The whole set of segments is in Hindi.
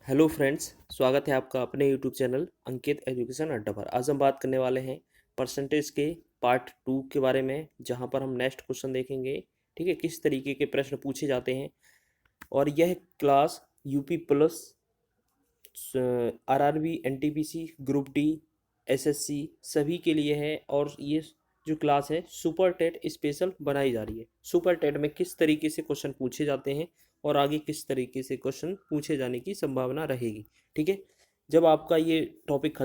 हेलो फ्रेंड्स, स्वागत है आपका अपने यूट्यूब चैनल अंकित एजुकेशन अड्डा पर। आज हम बात करने वाले हैं परसेंटेज के पार्ट 2 के बारे में, जहां पर हम नेक्स्ट क्वेश्चन देखेंगे। ठीक है, किस तरीके के प्रश्न पूछे जाते हैं। और यह class UP plus, RRB, NTPC, group D, SSC सभी के लिए है। और ये जो क्लास है सुपर टेट स्पेशल बनाई जा रही है। सुपर टेट में किस तरीके से क्वेश्चन पूछे जाते हैं और आगे किस तरीके से क्वेश्चन पूछे जाने की संभावना रहेगी। ठीक है, जब आपका ये टॉपिक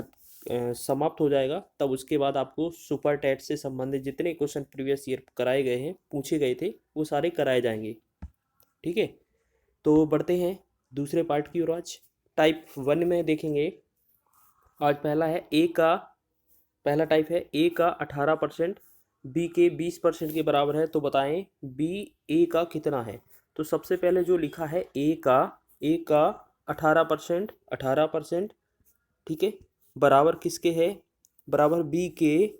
समाप्त हो जाएगा, तब उसके बाद आपको सुपर टेट से संबंधित जितने क्वेश्चन प्रीवियस ईयर कराए गए हैं, पूछे गए थे, वो सारे कराए जाएंगे। ठीक है, तो बढ़ते हैं दूसरे पार्ट की ओर। आज टाइप 1 में देखेंगे। आज पहला है ए का, पहला टाइप है ए का 18% बी के 20% के बराबर है, तो बताएं बी ए का कितना है। तो सबसे पहले जो लिखा है ए का 18%, ठीक है, बराबर किसके है, बराबर बी के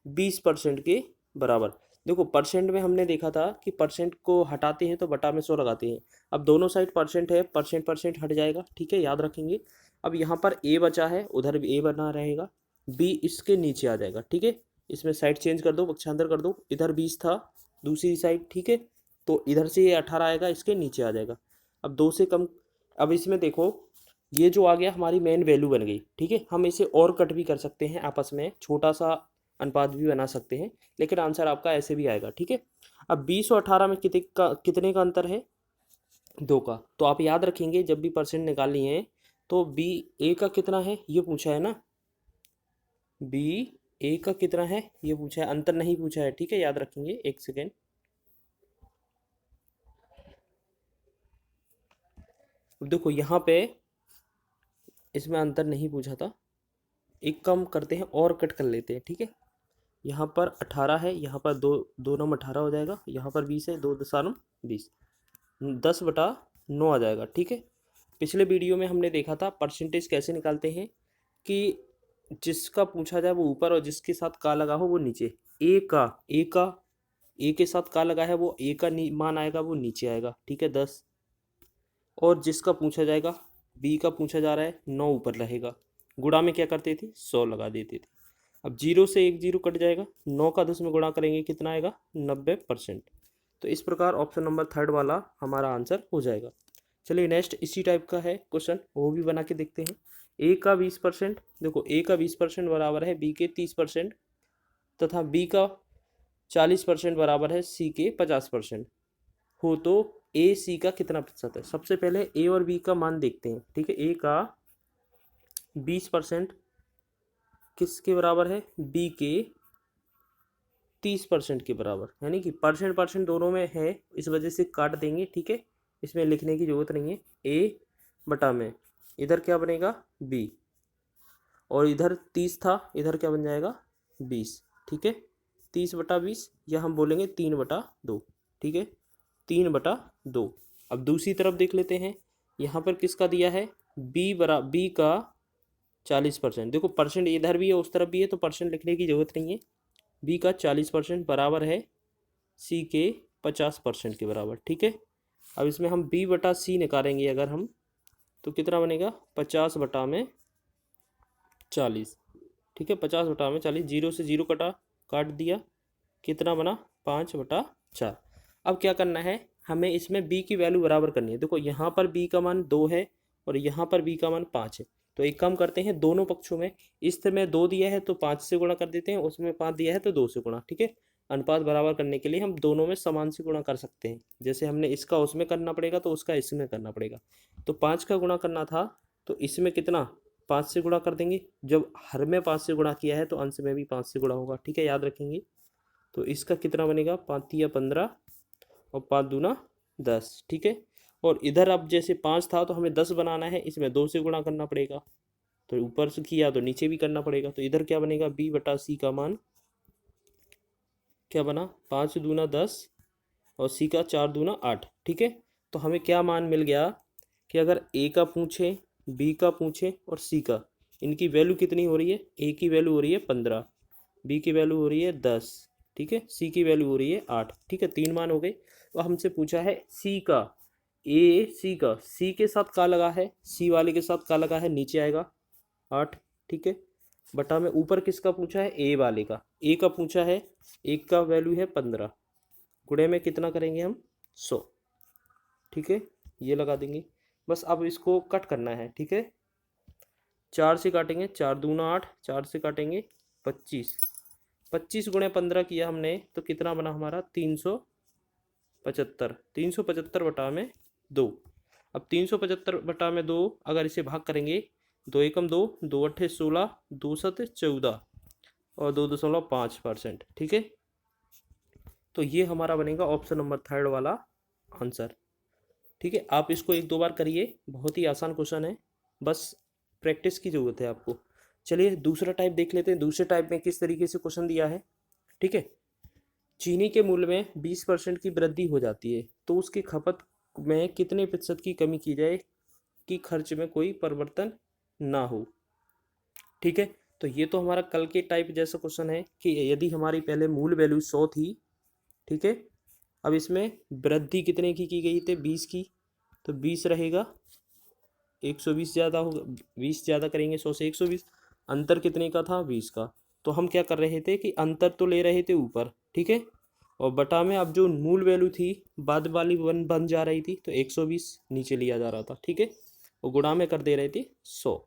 20% के बराबर। देखो, परसेंट में हमने देखा था कि परसेंट को हटाते हैं तो बटा में 100 लगाते हैं। अब दोनों साइड परसेंट है, परसेंट परसेंट हट जाएगा। ठीक है, याद रखेंगे। अब यहाँ पर ए बचा है, उधर भी ए बना रहेगा, बी इसके नीचे आ जाएगा। ठीक है, इसमें साइड चेंज कर दो, पक्षांतर कर दो। इधर 20 था दूसरी साइड, ठीक है, तो इधर से ये 18 आएगा, इसके नीचे आ जाएगा। अब दो से कम, अब इसमें देखो ये जो आ गया हमारी मेन वैल्यू बन गई। ठीक है, हम इसे और कट भी कर सकते हैं, आपस में छोटा सा अनुपात भी बना सकते हैं, लेकिन आंसर आपका ऐसे भी आएगा। ठीक है, अब 20 और 18 में कितने का अंतर है, 2 का। तो आप याद रखेंगे जब भी परसेंट निकालनी है तो बी ए का कितना है ये पूछा है ना, बी ए का कितना है ये पूछा है, अंतर नहीं पूछा है। ठीक है, याद रखेंगे, एक सेकेंड। अब देखो यहाँ पे इसमें अंतर नहीं पूछा था, एक कम करते हैं और कट कर लेते हैं। ठीक है, यहाँ पर 18 है, यहाँ पर दो दो नम 18 हो जाएगा, यहाँ पर 20 है, 2 दशानम 20, 10/9 आ जाएगा। ठीक है, पिछले वीडियो में हमने देखा था परसेंटेज कैसे निकालते हैं कि जिसका पूछा जाए वो ऊपर और जिसके साथ का लगा हो वो नीचे। ए के साथ का लगा है, वो ए का मान आएगा, वो नीचे आएगा। ठीक है, 10। और जिसका पूछा जाएगा, बी का पूछा जा रहा है, 9 ऊपर रहेगा। गुणा में क्या करते थे, 100 लगा देते थे। अब 0 से एक 0 कट जाएगा, 9 का 10 में गुणा करेंगे, कितना आएगा, 90%। तो इस प्रकार ऑप्शन नंबर 3 वाला हमारा आंसर हो जाएगा। चलिए नेक्स्ट इसी टाइप का है क्वेश्चन, वो भी बना के देखते हैं। ए का 20%, देखो ए का 20% बराबर है बी के 30%, तथा बी का 40% बराबर है सी के 50% हो, तो ए सी का कितना प्रतिशत है। सबसे पहले ए और बी का मान देखते हैं। ठीक है, ए का 20% किसके बराबर है, बी के 30% के बराबर, यानी कि परसेंट परसेंट दोनों में है, इस वजह से काट देंगे। ठीक है, इसमें लिखने की जरूरत नहीं है। ए बटा में इधर क्या बनेगा, बी, और इधर 30 था, इधर क्या बन जाएगा, 20। ठीक है, 30/20, या हम बोलेंगे 3/2। ठीक है, 3/2। अब दूसरी तरफ देख लेते हैं, यहाँ पर किसका दिया है, बी का 40%। देखो परसेंट इधर भी है उस तरफ भी है, तो परसेंट लिखने की जरूरत नहीं है। बी का 40% बराबर है सी के 50% के बराबर। ठीक है, अब इसमें हम बी बटा सी निकालेंगे अगर हम, तो कितना बनेगा, 50/40। ठीक है, 50/40, 0 से 0 कटा, काट दिया, कितना बना, 5/4। अब क्या करना है, हमें इसमें बी की वैल्यू बराबर करनी है। देखो यहाँ पर बी का मान 2 है और यहाँ पर बी का मान 5 है, तो एक काम करते हैं दोनों पक्षों में, इस में 2 दिया है तो 5 से गुणा कर देते हैं, उसमें 5 दिया है तो 2 से गुणा। ठीक है, अनुपात बराबर करने के लिए हम दोनों में समान से गुणा कर सकते हैं। जैसे हमने इसका उसमें करना पड़ेगा तो उसका इसमें करना पड़ेगा। तो 5 का गुणा करना था, तो इसमें कितना, 5 से गुणा कर देंगे। जब हर में 5 से गुणा किया है तो अंश में भी 5 से गुणा होगा। ठीक है, याद रखेंगे। तो इसका कितना बनेगा, 5×3 = 15 और 5×2 = 10। ठीक है, और इधर अब जैसे 5 था तो हमें 10 बनाना है, इसमें 2 से गुणा करना पड़ेगा, तो ऊपर से किया तो नीचे भी करना पड़ेगा। तो इधर क्या बनेगा, बी बटा सी का मान क्या बना, 5×2 = 10 और सी का 4×2 = 8। ठीक है, तो हमें क्या मान मिल गया कि अगर ए का पूछे, बी का पूछे और सी का, इनकी वैल्यू कितनी हो रही है, ए की वैल्यू हो रही है 15, बी की वैल्यू हो रही है 10, ठीक है, सी की वैल्यू हो रही है 8। ठीक है, 3 मान हो गए। तो हमसे पूछा है सी का ए सी का, सी के साथ का लगा है, सी वाले के साथ का लगा है, नीचे आएगा 8, ठीक है। बटा में ऊपर किसका पूछा है, ए वाले का, ए का पूछा है, एक का वैल्यू है 15, गुणे में कितना करेंगे हम 100, ठीक है, ये लगा देंगे। बस अब इसको कट करना है, ठीक है। 4 से काटेंगे, 4 दूना 8, 4 से काटेंगे 25, 25 गुणे 15 किया हमने तो कितना बना हमारा 375, 375 बटा में 2। अब 375 बटा में 2 अगर इसे भाग करेंगे, 2 एकम 2, 2 अट्ठे 16, 2 सत 14 और 2.5%, ठीक है। तो ये हमारा बनेगा ऑप्शन नंबर 3 वाला आंसर, ठीक है। आप इसको 1-2 बार करिए, बहुत ही आसान क्वेश्चन है, बस प्रैक्टिस की ज़रूरत है आपको। चलिए दूसरा टाइप देख लेते हैं, दूसरे टाइप में किस तरीके से क्वेश्चन दिया है, ठीक है। चीनी के मूल्य में 20% की वृद्धि हो जाती है तो उसकी खपत में कितने प्रतिशत की कमी की जाए कि खर्च में कोई परिवर्तन ना हो, ठीक है। तो ये तो हमारा कल के टाइप जैसा क्वेश्चन है कि यदि हमारी पहले मूल वैल्यू 100 थी, ठीक है, अब इसमें वृद्धि कितने की गई थी 20 की, तो 20 रहेगा, 120 ज़्यादा होगा, 20 ज़्यादा करेंगे 100 से 120, अंतर कितने का था 20 का। तो हम क्या कर रहे थे कि अंतर तो ले रहे थे ऊपर, ठीक है, और बटा में अब जो मूल वैल्यू थी बाद वाली बन जा रही थी तो 120 नीचे लिया जा रहा था, ठीक है, और गुणा में कर दे रहे थे 100,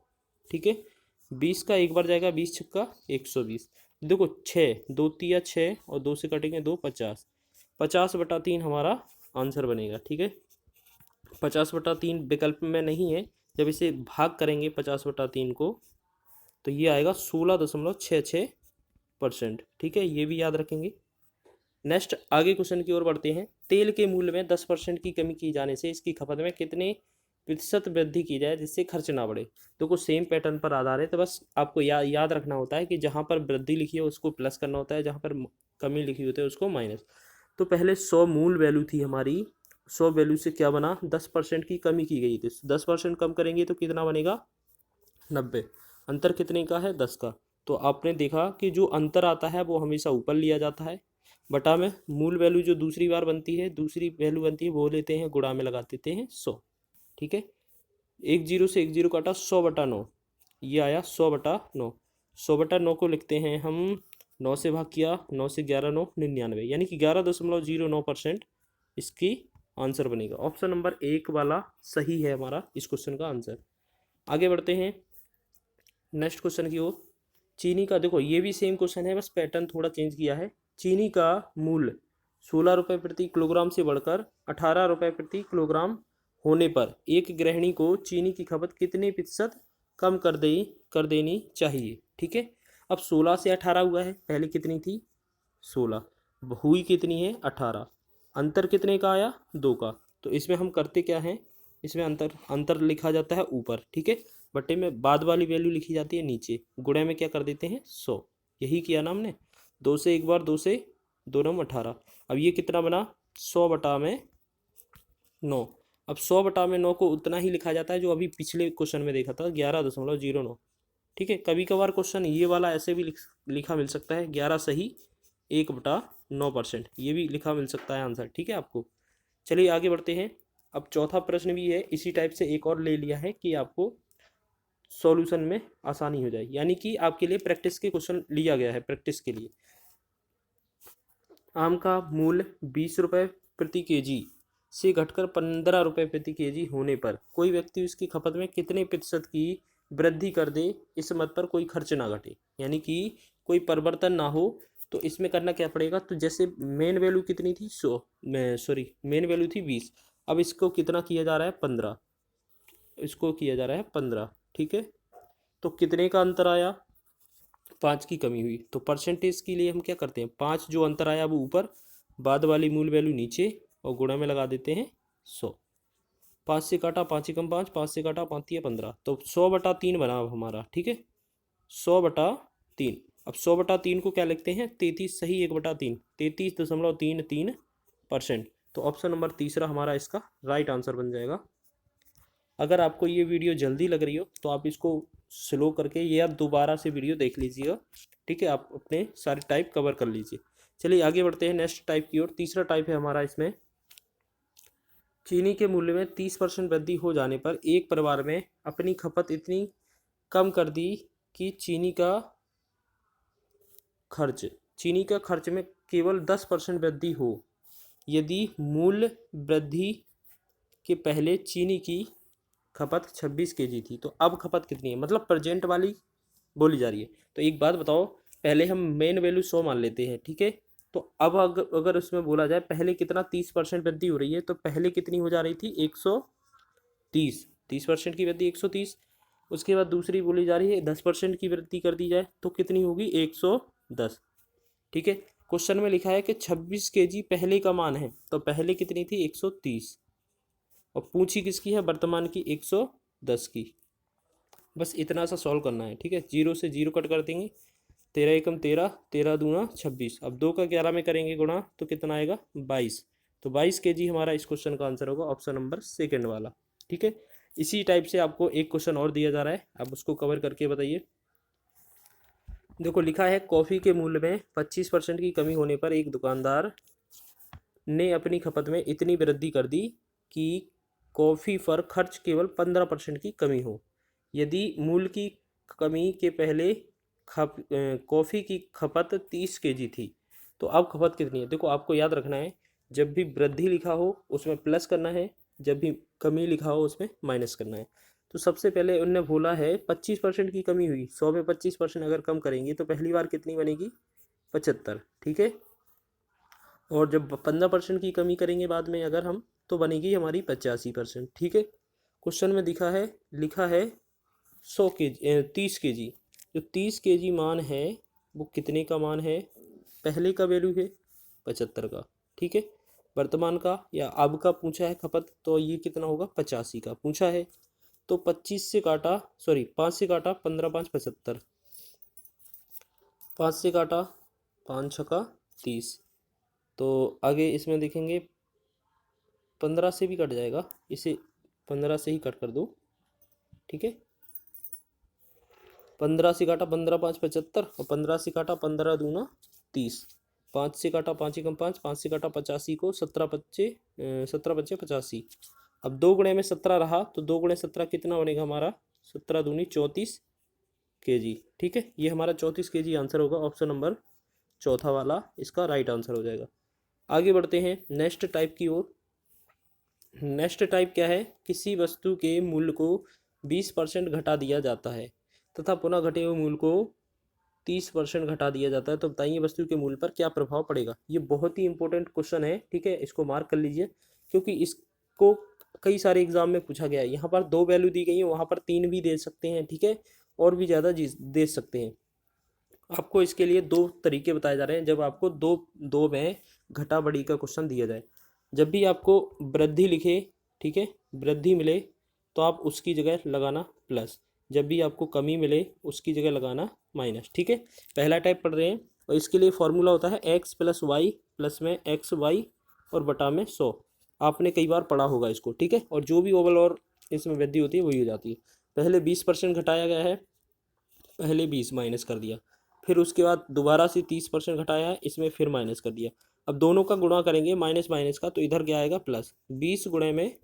ठीक है। 20 का एक बार जाएगा, 20 छक्का 120, देखो 6, 2 तिया 6 और 2 से कटेंगे 2, 50, 50/3 हमारा आंसर बनेगा, ठीक है। 50/3 विकल्प में नहीं है, जब इसे भाग करेंगे 50/3 को तो ये आएगा 16.66%, ठीक है, ये भी याद रखेंगे। नेक्स्ट आगे क्वेश्चन की ओर बढ़ते हैं। तेल के मूल्य में 10% की कमी की जाने से इसकी खपत में कितने प्रतिशत वृद्धि की जाए जिससे खर्च ना बढ़े। तो कुछ सेम पैटर्न पर आधार है, तो बस आपको याद रखना होता है कि जहाँ पर वृद्धि लिखी है उसको प्लस करना होता है, जहाँ पर कमी लिखी होती है उसको माइनस। तो पहले 100 मूल वैल्यू थी हमारी, 100 वैल्यू से क्या बना 10% की कमी की गई थी, 10% कम करेंगे तो कितना बनेगा 90, अंतर कितने का है 10 का। तो आपने देखा कि जो अंतर आता है वो हमेशा ऊपर लिया जाता है, बटा में मूल वैल्यू जो दूसरी बार बनती है, दूसरी वैल्यू बनती है वो लेते हैं, गुणा में लगा देते हैं 100, ठीक है। 1 0 से 1 0 काटा 100/9, ये आया 100/9, 100/9 को लिखते हैं हम 9 से भाग किया, 9 से 11 9 99, यानी कि 11.09% इसकी आंसर बनेगा। ऑप्शन नंबर 1 वाला सही है हमारा इस क्वेश्चन का आंसर। आगे बढ़ते हैं नेक्स्ट क्वेश्चन की ओर। चीनी का, देखो ये भी सेम क्वेश्चन है, बस पैटर्न थोड़ा चेंज किया है। चीनी का मूल्य 16 रुपये प्रति किलोग्राम से बढ़कर 18 रुपये प्रति किलोग्राम होने पर एक गृहिणी को चीनी की खपत कितने प्रतिशत कम कर देनी चाहिए, ठीक है। अब 16 से 18 हुआ है, पहले कितनी थी 16, हुई कितनी है 18, अंतर कितने का आया 2 का। तो इसमें हम करते क्या हैं, इसमें अंतर अंतर लिखा जाता है ऊपर, ठीक है, बटे में बाद वाली वैल्यू लिखी जाती है नीचे, गुणे में क्या कर देते हैं 100, यही किया ना हमने। 2 से एक बार, 2 से 2 9 18, अब ये कितना बना 100/9। अब 100/9 को उतना ही लिखा जाता है जो अभी पिछले क्वेश्चन में देखा था 11.09, ठीक है। कभी कभार क्वेश्चन ये वाला ऐसे भी लिखा मिल सकता है 11 सही 1/9%, ये भी लिखा मिल सकता है आंसर, ठीक है आपको। चलिए आगे बढ़ते हैं। अब चौथा प्रश्न भी है इसी टाइप से, एक और ले लिया है कि आपको सॉल्यूशन में आसानी हो जाए, यानी कि आपके लिए प्रैक्टिस के क्वेश्चन लिया गया है प्रैक्टिस के लिए। आम का मूल्य 20 रुपये प्रति केजी से घटकर 15 रुपये प्रति केजी होने पर कोई व्यक्ति उसकी खपत में कितने प्रतिशत की वृद्धि कर दे, इस मत पर कोई खर्च ना घटे, यानी कि कोई परिवर्तन ना हो। तो इसमें करना क्या पड़ेगा, तो जैसे मेन वैल्यू कितनी थी मेन वैल्यू थी 20, अब इसको कितना किया जा रहा है 15, इसको किया जा रहा है 15, ठीक है। तो कितने का अंतर आया 5 की कमी हुई, तो परसेंटेज के लिए हम क्या करते हैं 5 जो अंतर आया वो ऊपर, बाद वाली मूल वैल्यू नीचे और गुणा में लगा देते हैं 100। 5 से काटा 5 एकम 5, 5 से काटा 5 या 15, तो 100/3 बना अब हमारा, ठीक है 100/3। अब 100/3 को क्या लिखते हैं 33 सही 1/3, 33.33%। तो ऑप्शन नंबर तीसरा हमारा इसका राइट आंसर बन जाएगा। अगर आपको ये वीडियो जल्दी लग रही हो तो आप इसको स्लो करके या दोबारा से वीडियो देख लीजिएगा, ठीक है, आप अपने सारे टाइप कवर कर लीजिए। चलिए आगे बढ़ते हैं नेक्स्ट टाइप की ओर। तीसरा टाइप है हमारा इसमें चीनी के मूल्य में 30% वृद्धि हो जाने पर एक परिवार में अपनी खपत इतनी कम कर दी कि चीनी का खर्च में केवल 10% वृद्धि हो। यदि मूल्य वृद्धि के पहले चीनी की खपत 26 केजी थी तो अब खपत कितनी है, मतलब प्रेजेंट वाली बोली जा रही है। तो एक बात बताओ, पहले हम मेन वैल्यू 100 मान लेते हैं, ठीक है। तो अब अगर उसमें बोला जाए पहले कितना 30% वृद्धि हो रही है, तो पहले कितनी हो जा रही थी 130, 30% की वृद्धि 130। उसके बाद दूसरी बोली जा रही है 10% की वृद्धि कर दी जाए तो कितनी होगी 110, ठीक है। क्वेश्चन में लिखा है कि 26 केजी पहले का मान है, तो पहले कितनी थी 130, और पूछी किसकी है, वर्तमान की 110 की। बस इतना सा सॉल्व करना है, ठीक है। 0 से 0 कट कर देंगे, 13 एकम 13, 13 दूना 26। अब 2 का 11 में करेंगे गुणा तो कितना आएगा 22। तो 22 केजी हमारा इस क्वेश्चन का आंसर होगा, ऑप्शन नंबर सेकंड वाला, ठीक है। इसी टाइप से आपको एक क्वेश्चन और दिया जा रहा है, आप उसको कवर करके बताइए। देखो लिखा है कॉफ़ी के मूल्य में 25% की कमी होने पर एक दुकानदार ने अपनी खपत में इतनी वृद्धि कर दी कि कॉफ़ी पर खर्च केवल 15% की कमी हो। यदि मूल्य की कमी के पहले कॉफ़ी की खपत 30 केजी थी तो अब खपत कितनी है। देखो आपको याद रखना है, जब भी वृद्धि लिखा हो उसमें प्लस करना है, जब भी कमी लिखा हो उसमें माइनस करना है। तो सबसे पहले उनने बोला है 25% की कमी हुई, 100 में 25% अगर कम करेंगे तो पहली बार कितनी बनेगी 75, ठीक है। और जब 15% की कमी करेंगे बाद में अगर हम, तो बनेगी हमारी 85%, ठीक है। क्वेश्चन में लिखा है 30 के जी। जो 30 के जी मान है वो कितने का मान है, पहले का वैल्यू है 75 का, ठीक है। वर्तमान का या अब का पूछा है खपत, तो ये कितना होगा 85 का पूछा है। तो 25 से काटा, सॉरी 5 से काटा, 15 5 75, 5 से काटा 5 छका 30। तो आगे इसमें देखेंगे 15 से भी कट जाएगा, इसे 15 से ही कट कर दो, ठीक है। 15 से काटा 15 5 75, और 15 से काटा 15 दूना 30, 5 से काटा 5 एकम 5, 5 से काटा 85 को 17 बच्चे 85। अब 2 गुणे में 17 रहा तो 2 गुणे 17 कितना बनेगा हमारा, 17 दूनी 34 केजी, ठीक है। ये हमारा 34 केजी आंसर होगा, ऑप्शन नंबर चौथा वाला इसका राइट आंसर हो जाएगा। आगे बढ़ते हैं नेक्स्ट टाइप की ओर। नेक्स्ट टाइप क्या है, किसी वस्तु के मूल्य को 20% घटा दिया जाता है तथा पुनः घटे हुए मूल्य को 30% घटा दिया जाता है, तो बताइए वस्तु के मूल्य पर क्या प्रभाव पड़ेगा। ये बहुत ही इंपॉर्टेंट क्वेश्चन है, ठीक है, इसको मार्क कर लीजिए क्योंकि इसको कई सारे एग्जाम में पूछा गया है। यहाँ पर 2 वैल्यू दी गई है, वहाँ पर 3 भी दे सकते हैं, ठीक है, और भी ज़्यादा दे सकते हैं। आपको इसके लिए 2 तरीके बताए जा रहे हैं, जब आपको दो में घटा बढ़ी का क्वेश्चन दिया जाए। जब भी आपको वृद्धि लिखे, ठीक है, वृद्धि मिले तो आप उसकी जगह लगाना प्लस, जब भी आपको कमी मिले उसकी जगह लगाना माइनस, ठीक है। पहला टाइप पढ़ रहे हैं और इसके लिए फॉर्मूला होता है x + y प्लस में एक्स वाई और बटा में 100। आपने कई बार पढ़ा होगा इसको, ठीक है। और जो भी ओवल और इसमें वृद्धि होती है वही हो जाती है। पहले 20% घटाया गया है, पहले 20 माइनस कर दिया, फिर उसके बाद दोबारा से 30% घटाया है, इसमें फिर माइनस कर दिया। अब दोनों का गुणा करेंगे माइनस माइनस का, तो इधर क्या आएगा प्लस, 20 गुणे में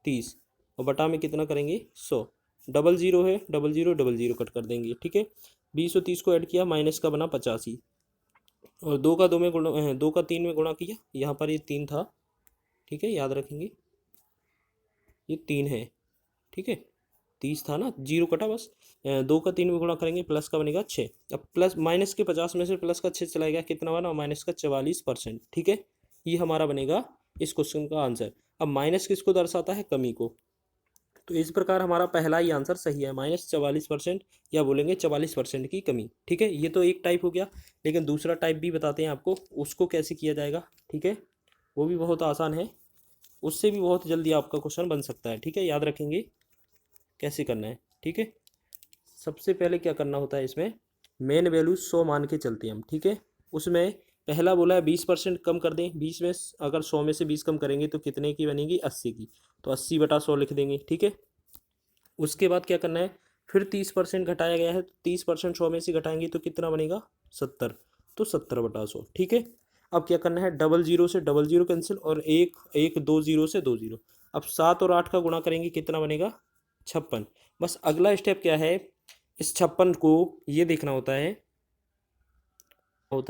30 और बटा में कितना करेंगे 100। डबल जीरो है, डबल जीरो कट कर देंगे, ठीक है। 20 और 30 को ऐड किया, माइनस का बना 85, और 2 का 2 में गुणा 2 का 3 में गुणा किया, यहाँ पर ये 3 था, ठीक है, याद रखेंगे ये 3 है, ठीक है। 30 था ना, जीरो कटा बस। 2 का 3 में गुणा करेंगे, प्लस का बनेगा 6। अब प्लस माइनस के 50 में से प्लस का 6 चला गया, कितना बना माइनस का 44%, ठीक है। ये हमारा बनेगा इस क्वेश्चन का आंसर। अब माइनस किसको दर्शाता है, कमी को, तो इस प्रकार हमारा पहला ही आंसर सही है, -44%, या बोलेंगे 44% की कमी, ठीक है। ये तो एक टाइप हो गया, लेकिन दूसरा टाइप भी बताते हैं आपको, उसको कैसे किया जाएगा, ठीक है। वो भी बहुत आसान है, उससे भी बहुत जल्दी आपका क्वेश्चन बन सकता है, ठीक है। याद रखेंगे कैसे करना है, ठीक है। सबसे पहले क्या करना होता है, इसमें मेन वैल्यू 100 मान के चलते हैं हम, ठीक है। उसमें पहला बोला है 20% कम कर दें, 20 में अगर 100 में से 20 कम करेंगे तो कितने की बनेगी 80 की, तो 80 बटा 100 लिख देंगे, ठीक है। उसके बाद क्या करना है, फिर 30% घटाया गया है, तो 30% 100 में से घटाएंगे तो कितना बनेगा 70, तो 70 बटा 100, ठीक है। अब क्या करना है, डबल जीरो से डबल जीरो कैंसिल और एक एक, दो जीरो से दो जीरो। अब 7 और 8 का गुणा करेंगे कितना बनेगा, 56। बस अगला स्टेप क्या है, इस 56 को ये देखना होता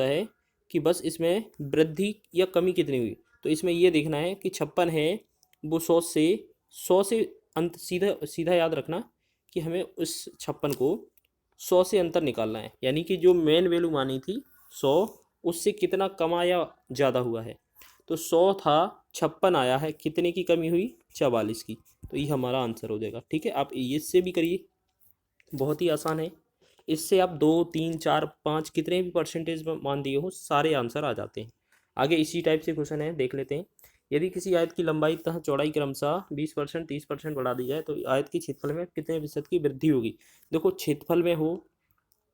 है कि बस इसमें वृद्धि या कमी कितनी हुई। तो इसमें ये देखना है कि 56 है वो 100 से अंत, सीधा सीधा याद रखना कि हमें उस 56 को 100 से अंतर निकालना है, यानी कि जो मेन वैल्यू मानी थी 100, उससे कितना कम या ज़्यादा हुआ है। तो 100 था, 56 आया है, कितने की कमी हुई, 44 की। तो ये हमारा आंसर हो जाएगा। ठीक है, आप इससे भी करिए, बहुत ही आसान है। इससे आप 2, 3, 4, 5 कितने भी परसेंटेज में मान दिए हो, सारे आंसर आ जाते हैं। आगे इसी टाइप से क्वेश्चन है, देख लेते हैं। यदि किसी आयत की लंबाई तथा चौड़ाई क्रमशः 20%, 30% बढ़ा दी जाए तो आयत की क्षेत्रफल में कितने प्रतिशत की वृद्धि होगी। देखो, क्षेत्रफल में हो,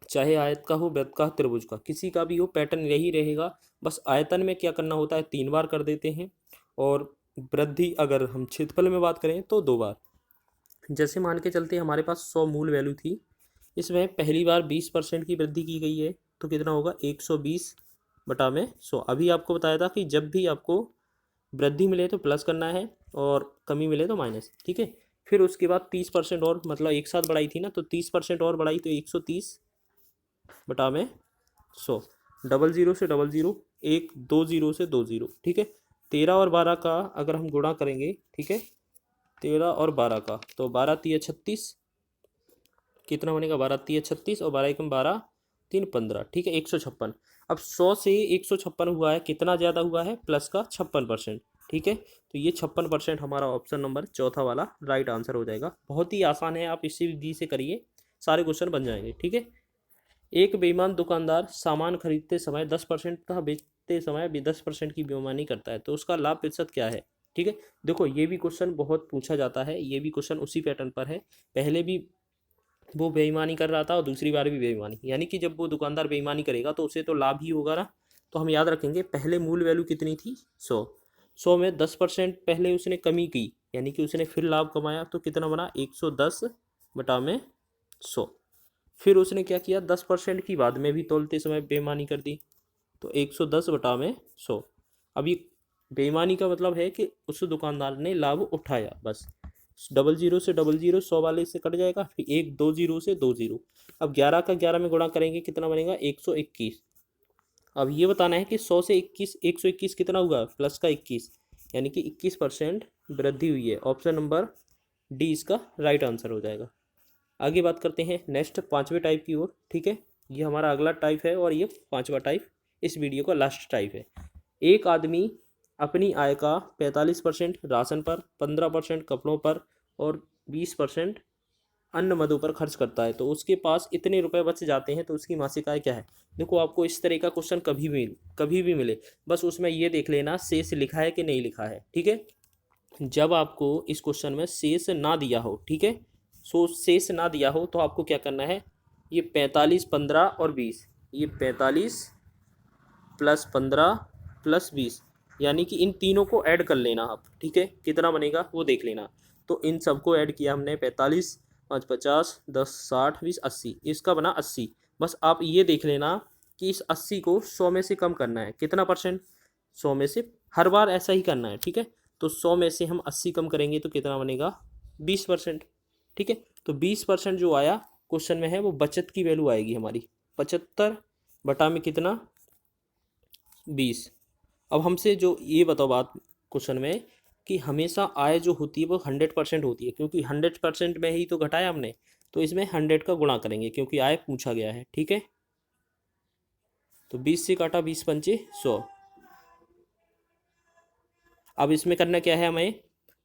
चाहे आयत का हो, वृत्त का, त्रिभुज का, किसी का भी हो, पैटर्न यही रहेगा। बस आयतन में क्या करना होता है, 3 बार कर देते हैं, और वृद्धि अगर हम क्षेत्रफल में बात करें तो 2 बार। जैसे मान के चलते हमारे पास 100 मूल वैल्यू थी, इसमें पहली बार 20% की वृद्धि की गई है, तो कितना होगा, 120 बटा में 100। अभी आपको बताया था कि जब भी आपको वृद्धि मिले तो प्लस करना है और कमी मिले तो माइनस। ठीक है, फिर उसके बाद 30% और, मतलब एक साथ बढ़ाई थी ना, तो 30% और बढ़ाई तो 130 बटा में 100। डबल जीरो से डबल जीरो, एक, दो जीरो से दो जीरो। ठीक है, 13 और 12 का अगर हम गुणा करेंगे, ठीक है, 13 और 12 का, तो 12 तिया 36, कितना बनेगा, 12 तिया 36 और 12 एकम 12, 3 15। ठीक है, 156। अब 100 से 156 हुआ है, कितना ज़्यादा हुआ है, प्लस का 56%। ठीक है, तो ये 56% हमारा ऑप्शन नंबर चौथा वाला राइट आंसर हो जाएगा। बहुत ही आसान है, आप इसी विधि से करिए, सारे क्वेश्चन बन जाएंगे। ठीक है, एक बेईमान दुकानदार सामान खरीदते समय 10% तथा बेचते समय भी 10% की बेईमानी करता है, तो उसका लाभ प्रतिशत क्या है। ठीक है, देखो ये भी क्वेश्चन बहुत पूछा जाता है, ये भी क्वेश्चन उसी पैटर्न पर है। पहले भी वो बेईमानी कर रहा था और दूसरी बार भी बेईमानी, यानी कि जब वो दुकानदार बेईमानी करेगा तो उसे तो लाभ ही होगा ना। तो हम याद रखेंगे, पहले मूल वैल्यू कितनी थी, 100, 100 में 10% पहले उसने कमी की, यानी कि उसने फिर लाभ कमाया, तो कितना बना, 110 बटा में 100। फिर उसने क्या किया, 10% की बाद में भी तोलते समय बेईमानी कर दी, तो 110 बटा में 100। अब ये बेईमानी का मतलब है कि उस दुकानदार ने लाभ उठाया, बस। डबल जीरो से डबल जीरो, 100 वाले से कट जाएगा, फिर एक, दो जीरो से दो जीरो। अब 11 का 11 में गुणा करेंगे, कितना बनेगा, 121। अब ये बताना है कि 100 से 21, 121 कितना हुआ, प्लस का 21, यानी कि 21% वृद्धि हुई है। ऑप्शन नंबर डी इसका राइट आंसर हो जाएगा। आगे बात करते हैं नेक्स्ट 5वें टाइप की ओर। ठीक है, ये हमारा अगला टाइप है और ये 5वां टाइप इस वीडियो का लास्ट टाइप है। एक आदमी अपनी आय का 45% राशन पर, 15% कपड़ों पर और 20% अन्न मदों पर खर्च करता है, तो उसके पास इतने रुपए बच जाते हैं, तो उसकी मासिक आय क्या है। देखो, आपको इस तरह का क्वेश्चन कभी भी मिले, बस उसमें ये देख लेना शेष लिखा है कि नहीं लिखा है। ठीक है, जब आपको इस क्वेश्चन में शेष ना दिया हो, ठीक है, सो शेष ना दिया हो तो आपको क्या करना है, ये 45, 15 और 20, ये 45 प्लस 15 प्लस 20, यानी कि इन तीनों को ऐड कर लेना आप। ठीक है, कितना बनेगा वो देख लेना। तो इन सबको ऐड किया हमने, 45, 5 50, 10 60, 20 80, इसका बना 80। बस आप ये देख लेना कि इस 80 को 100 में से कम करना है, कितना परसेंट, 100 में से, हर बार ऐसा ही करना है। ठीक है, तो 100 में से हम 80 कम करेंगे तो कितना बनेगा, 20%। ठीक है, तो 20% जो आया क्वेश्चन में है वो बचत की वैल्यू आएगी हमारी, 75 बटा में कितना, 20। अब हमसे जो ये बताओ बात क्वेश्चन में, कि हमेशा आय जो होती है वो 100% होती है, क्योंकि 100% में ही तो घटाया हमने, तो इसमें 100 का गुणा करेंगे क्योंकि आय पूछा गया है। ठीक है, तो 20 से काटा, 20 पंचे 100। अब इसमें करना क्या है हमें,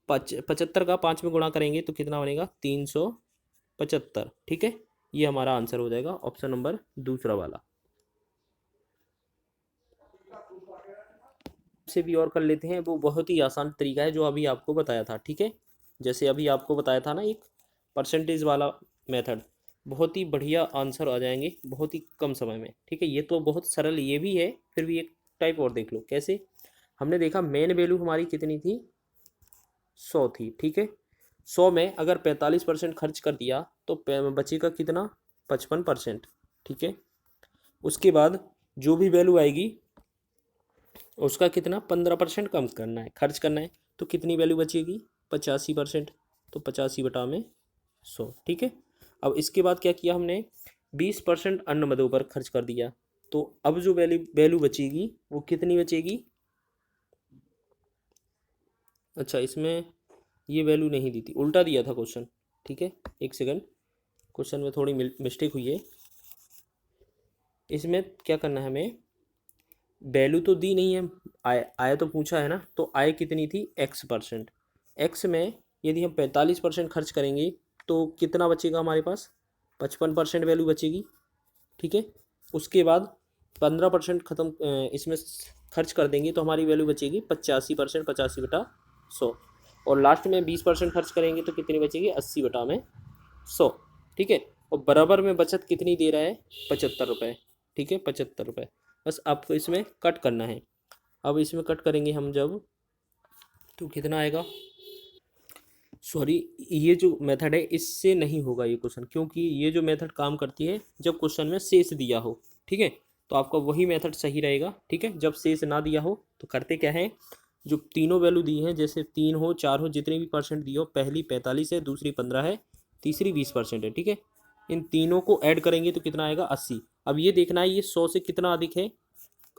75 का 5 में गुणा करेंगे तो कितना बनेगा, 375। ठीक है, ये हमारा आंसर हो जाएगा, ऑप्शन नंबर दूसरा वाला। से भी और कर लेते हैं, वो बहुत ही आसान तरीका है जो अभी आपको बताया था। ठीक है, जैसे अभी आपको बताया था ना एक परसेंटेज वाला मेथड, बहुत ही बढ़िया आंसर आ जाएंगे बहुत ही कम समय में। ठीक है, ये तो बहुत सरल ये भी है, फिर भी एक टाइप और देख लो कैसे। हमने देखा मेन वैल्यू हमारी कितनी थी, 100 थी। ठीक है, 100 में अगर 45% खर्च कर दिया तो बचेगा कितना, 55%। ठीक है, उसके बाद जो भी वैल्यू आएगी उसका कितना 15% कम करना है, खर्च करना है। तो कितनी वैल्यू बचेगी 85%, तो 85 बटा में 100। ठीक है। अब इसके बाद क्या किया हमने, 20% अन्न मदों पर खर्च कर दिया। तो अब जो वैल्यू वैल्यू बचेगी वो कितनी बचेगी, अच्छा इसमें ये वैल्यू नहीं दी थी, उल्टा दिया था क्वेश्चन। ठीक है, एक सेकंड, क्वेश्चन में थोड़ी मिस्टेक हुई है। इसमें क्या करना है हमें, वैल्यू तो दी नहीं है, आय आय तो पूछा है ना, तो आय कितनी थी x%। x में यदि हम 45% खर्च करेंगे तो कितना बचेगा हमारे पास, 55% वैल्यू बचेगी। ठीक है। उसके बाद 15% खत्म इसमें खर्च कर देंगे तो हमारी वैल्यू बचेगी 85%, 85 बटा 100। और लास्ट में 20% खर्च करेंगे तो कितनी बचेगी 80 बटा में 100। ठीक है। और बराबर में बचत कितनी दे रहा है 75 रुपये। ठीक है, 75 रुपये। बस आपको इसमें कट करना है। अब इसमें कट करेंगे हम जब, तो कितना आएगा, सॉरी ये जो मेथड है इससे नहीं होगा ये क्वेश्चन, क्योंकि ये जो मेथड काम करती है जब क्वेश्चन में शेष दिया हो। ठीक है, तो आपका वही मेथड सही रहेगा। ठीक है, जब शेष ना दिया हो तो करते क्या है, जो तीनों वैल्यू दी हैं, जैसे 3 हो 4 हो, जितनी भी परसेंट दी हो, पहली 45 है, दूसरी 15 है, तीसरी 20% है। ठीक है, इन तीनों को ऐड करेंगे तो कितना आएगा 80। अब ये देखना है ये 100 से कितना अधिक है,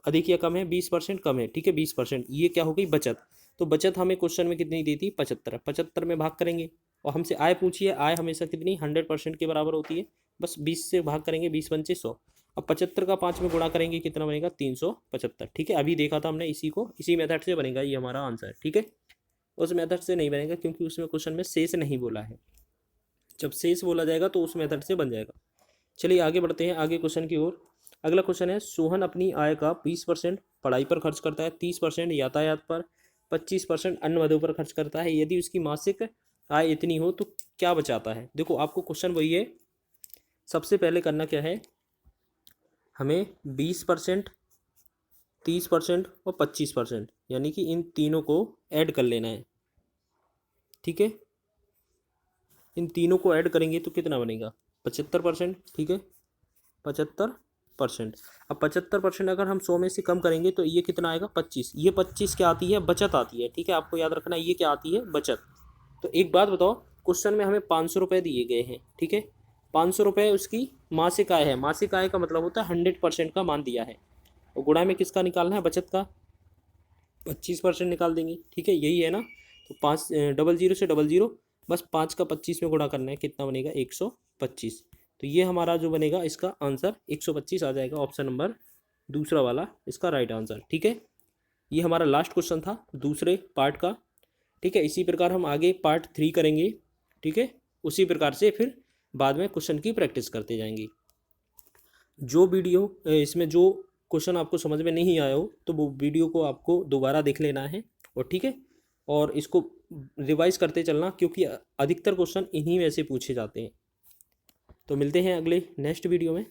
अधिक या कम है, 20% कम है। ठीक है, 20%, ये क्या हो गई बचत। तो बचत हमें क्वेश्चन में कितनी दी थी 75, 75 में भाग करेंगे। और हमसे आय पूछी है, आय हमेशा कितनी 100% के बराबर होती है, बस 20 से भाग करेंगे, 20 पंचे 100। अब 75 का 5 में गुणा करेंगे कितना बनेगा 375। ठीक है, अभी देखा था हमने इसी को, इसी मेथड से बनेगा ये हमारा आंसर। ठीक है, उस मेथड से नहीं बनेगा क्योंकि उसमें क्वेश्चन में शेष नहीं बोला है, जब शेष बोला जाएगा तो उस मेथड से बन जाएगा। चलिए आगे बढ़ते हैं, आगे क्वेश्चन की ओर। अगला क्वेश्चन है, सोहन अपनी आय का 20% पढ़ाई पर खर्च करता है, 30% यातायात पर, 25% अन्न वस्तु पर खर्च करता है। यदि उसकी मासिक आय इतनी हो तो क्या बचाता है। देखो आपको क्वेश्चन वही है, सबसे पहले करना क्या है, हमें 20%, 30% और 25%, यानी कि इन तीनों को ऐड कर लेना है। ठीक है, इन तीनों को ऐड करेंगे तो कितना बनेगा 75%। ठीक है, 75%। अब 75% अगर हम 100 में से कम करेंगे तो ये कितना आएगा 25। ये 25 क्या आती है, बचत आती है। ठीक है, आपको याद रखना है ये क्या आती है, बचत। तो एक बात बताओ, क्वेश्चन में हमें 500 रुपये दिए गए हैं। ठीक है, 500 रुपये उसकी मासिक आय है, मासिक आय का मतलब होता है 100% का मान दिया है, और गुणा में किसका निकालना है, बचत का, 25% निकाल देंगे। ठीक है, यही है ना। तो 5 डबल जीरो से डबल जीरो, बस 5 का 25 में गुणा करना है, कितना बनेगा 125। तो ये हमारा जो बनेगा इसका आंसर 125 आ जाएगा, ऑप्शन नंबर दूसरा वाला इसका राइट आंसर। ठीक है, ये हमारा लास्ट क्वेश्चन था दूसरे पार्ट का। ठीक है, इसी प्रकार हम आगे पार्ट 3 करेंगे। ठीक है, उसी प्रकार से फिर बाद में क्वेश्चन की प्रैक्टिस करते जाएंगे। जो वीडियो इसमें जो क्वेश्चन आपको समझ में नहीं आया हो तो वो वीडियो को आपको दोबारा देख लेना है, और ठीक है, और इसको रिवाइज करते चलना, क्योंकि अधिकतर क्वेश्चन इन्हीं में से पूछे जाते हैं। तो मिलते हैं अगले नेक्स्ट वीडियो में।